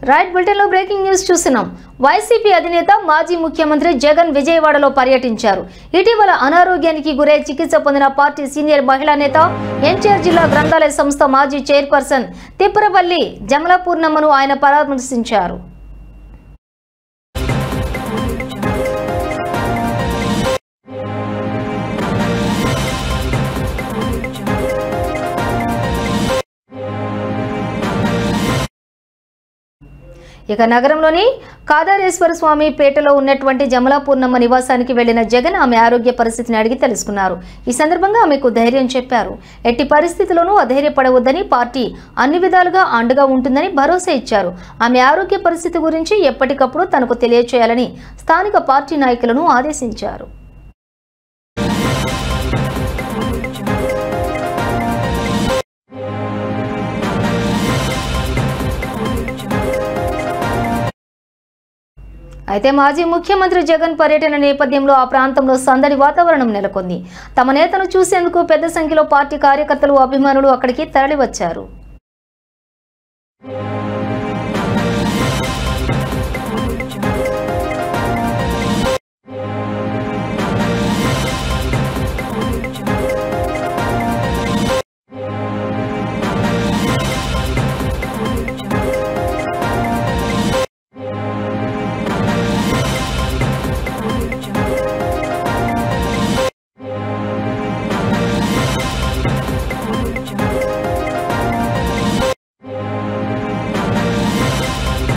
Right bulletin లో breaking news చూస్తున్నాం. YCP అధినేత మాజీ ముఖ్యమంత్రి జగన్ విజయవాడలో పర్యటించారు. ఇటీవల అనారోగ్యానికి గురై చికిత్స పొందిన పార్టీ సీనియర్ మహిళా నేత ఎన్టీఆర్ జిల్లా గ్రంథాలయ సంస్థ మాజీ చైర్పర్సన్ తిప్పరపల్లి జమలాపూర్ణమ్మను ఆయన పరామర్శించారు. ఇక నగరంలోని కాదారేశ్వర స్వామి పేటలో ఉన్నటువంటి జమలాపూర్ణమ్మ నివాసానికి వెళ్లిన జగన్ ఆమె ఆరోగ్య పరిస్థితిని అడిగి తెలుసుకున్నారు. ఈ సందర్భంగా ఆమెకు ధైర్యం చెప్పారు. ఎట్టి పరిస్థితుల్లోనూ అధైర్యపడవద్దని, పార్టీ అన్ని విధాలుగా అండగా ఉంటుందని భరోసా ఇచ్చారు. ఆమె ఆరోగ్య పరిస్థితి గురించి ఎప్పటికప్పుడు తనకు తెలియచేయాలని స్థానిక పార్టీ నాయకులను ఆదేశించారు. అయితే మాజీ ముఖ్యమంత్రి జగన్ పర్యటన నేపథ్యంలో ఆ ప్రాంతంలో సందడి వాతావరణం నెలకొంది. తమ నేతను చూసేందుకు పెద్ద సంఖ్యలో పార్టీ కార్యకర్తలు, అభిమానులు అక్కడికి తరలివచ్చారు.